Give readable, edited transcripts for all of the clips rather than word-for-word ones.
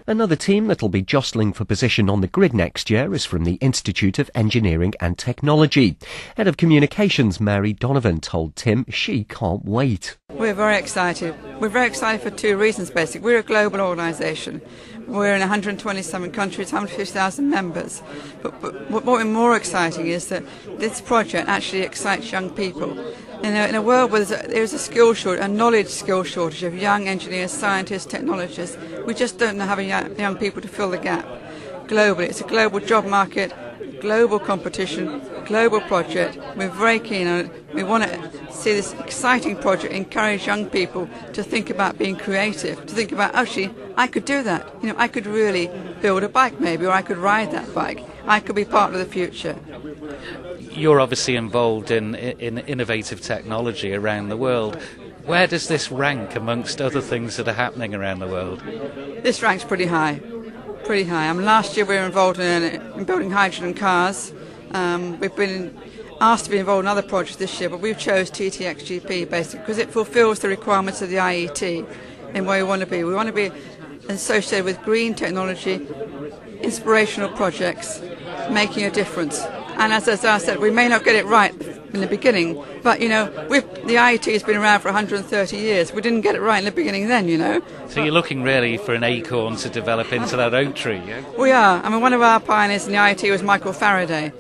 Another team that'll be jostling for position on the grid next year is from the Institute of Engineering and Technology. Head of Communications Mary Donovan told Tim she can't wait. We're very excited. We're very excited for two reasons, basically. We're a global organisation. We're in 127 countries, 150,000 members. But what we're more exciting is that this project actually excites young people. In a world where there's a skill shortage, a knowledge skill shortage of young engineers, scientists, technologists, we just don't have young people to fill the gap. Globally, it's a global job market, global competition, global project. We're very keen on it. We want to see this exciting project encourage young people to think about being creative, to think about, actually, I could do that. I could really build a bike maybe, or I could ride that bike. I could be part of the future. You're obviously involved in innovative technology around the world. Where does this rank amongst other things that are happening around the world? This ranks pretty high. Pretty high. Last year we were involved in building hydrogen cars. We've been asked to be involved in other projects this year, but we've chose TTXGP basically because it fulfills the requirements of the IET in where we want to be. We want to be associated with green technology, inspirational projects, making a difference. And as I said, we may not get it right in the beginning, but, the IET has been around for 130 years. We didn't get it right in the beginning then, So you're looking really for an acorn to develop into that oak tree, yeah? We are. One of our pioneers in the IET was Michael Faraday.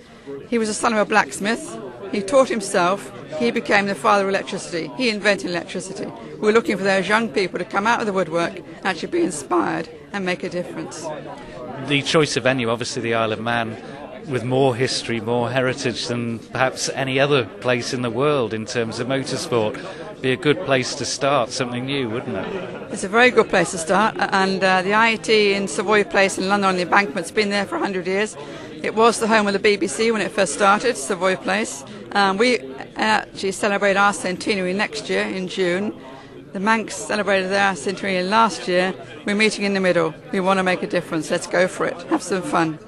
He was the son of a blacksmith. He taught himself. He became the father of electricity. He invented electricity. We're looking for those young people to come out of the woodwork and actually be inspired and make a difference. The choice of venue, obviously the Isle of Man, with more history, more heritage than perhaps any other place in the world in terms of motorsport, be a good place to start something new, wouldn't it? It's a very good place to start, and the IET in Savoy Place in London on the Embankment's been there for 100 years. It was the home of the BBC when it first started, Savoy Place. We actually celebrate our centenary next year in June. The Manx celebrated their centenary last year. We're meeting in the middle. We want to make a difference. Let's go for it. Have some fun.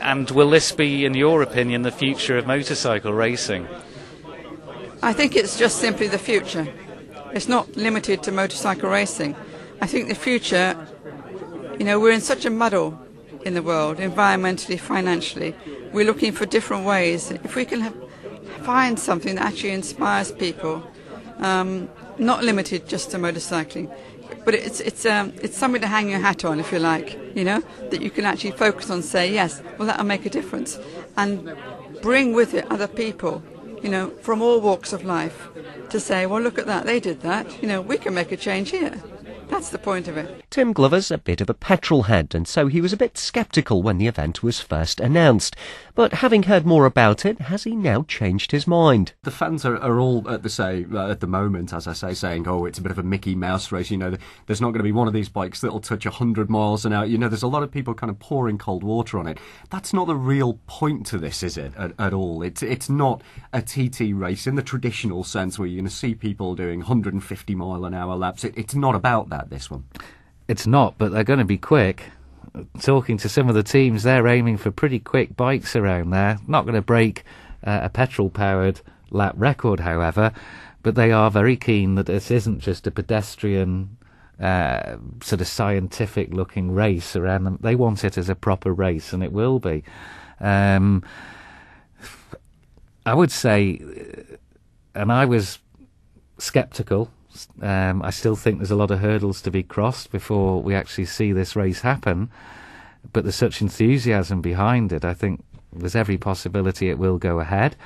And will this be, in your opinion, the future of motorcycle racing? I think it's just simply the future. It's not limited to motorcycle racing. I think the future, we're in such a muddle in the world, environmentally, financially. We're looking for different ways. If we can find something that actually inspires people, not limited just to motorcycling, but it's something to hang your hat on, if you like, that you can actually focus on, say, yes, well, that'll make a difference, and bring with it other people, from all walks of life, to say, well, look at that, they did that, we can make a change here. That's the point of it. Tim Glover's a bit of a petrol head, and so he was a bit sceptical when the event was first announced. But having heard more about it, has he now changed his mind? The fans are all at the moment, as I say, saying, oh, it's a bit of a Mickey Mouse race. There's not going to be one of these bikes that'll touch 100 miles an hour. There's a lot of people kind of pouring cold water on it. That's not the real point to this, is it, at all? It's not a TT race in the traditional sense where you're going to see people doing 150 mile an hour laps. It's not about that, this one. It's not, but they're going to be quick. Talking to some of the teams, they're aiming for pretty quick bikes around there. Not going to break a petrol-powered lap record, however, but they are very keen that this isn't just a pedestrian, sort of scientific-looking race around them. They want it as a proper race, and it will be. I would say, and I was sceptical. I still think there's a lot of hurdles to be crossed before we actually see this race happen, but there's such enthusiasm behind it. I think there's every possibility it will go ahead.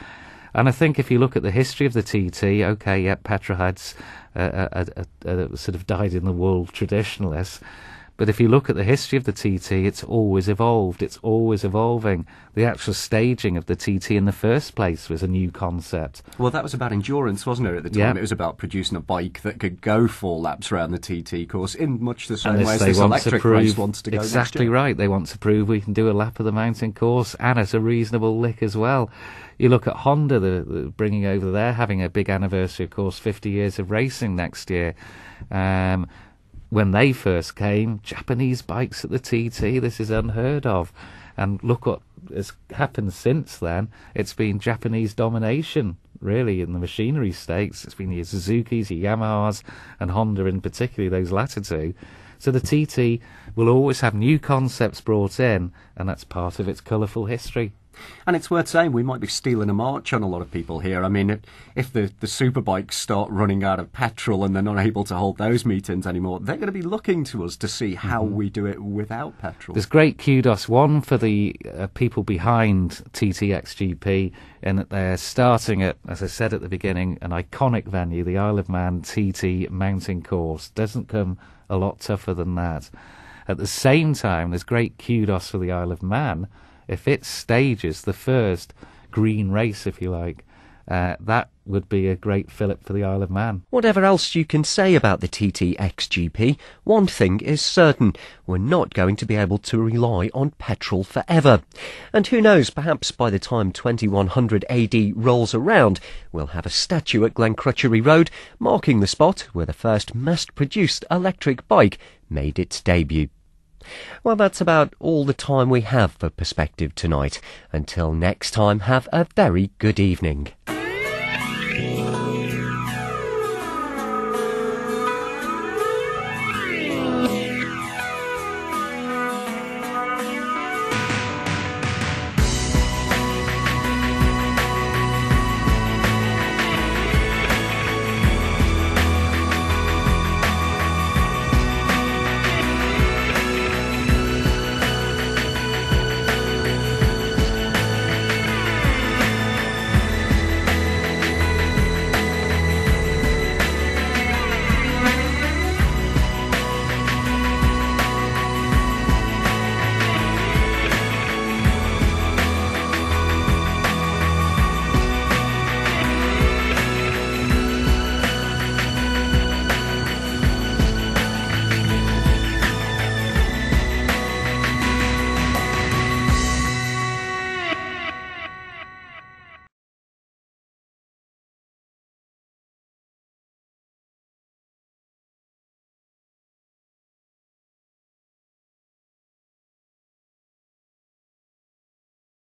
And I think if you look at the history of the TT, petrolheads sort of dyed-in-the-wool traditionalists, but if you look at the history of the TT, it's always evolved, it's always evolving. The actual staging of the TT in the first place was a new concept. Well, that was about endurance, wasn't it, at the time? Yeah. It was about producing a bike that could go 4 laps around the TT course in much the same way as this electric race wants to go. Exactly right. They want to prove we can do a lap of the mountain course and at a reasonable lick as well. You look at Honda, the bringing over there, having a big anniversary, of course, 50 years of racing next year. When they first came, Japanese bikes at the TT, this is unheard of. And look what has happened since then. It's been Japanese domination, really, in the machinery stakes. It's been your Suzukis, your Yamahas, and Honda in particular, those latter two. So the TT will always have new concepts brought in, and that's part of its colourful history. And it's worth saying we might be stealing a march on a lot of people here. I mean, if the superbikes start running out of petrol and they're not able to hold those meetings anymore, they're going to be looking to us to see how we do it without petrol. There's great kudos, one, for the people behind TTXGP, in that they're starting at, as I said at the beginning, an iconic venue, the Isle of Man TT mountain course. Doesn't come a lot tougher than that. At the same time, there's great kudos for the Isle of Man. If it stages the first green race, if you like, that would be a great fillip for the Isle of Man. Whatever else you can say about the TTXGP, one thing is certain: we're not going to be able to rely on petrol forever. And who knows, perhaps by the time 2100 AD rolls around, we'll have a statue at Glencrutchery Road marking the spot where the first mass-produced electric bike made its debut. Well, that's about all the time we have for Perspective tonight. Until next time, have a very good evening.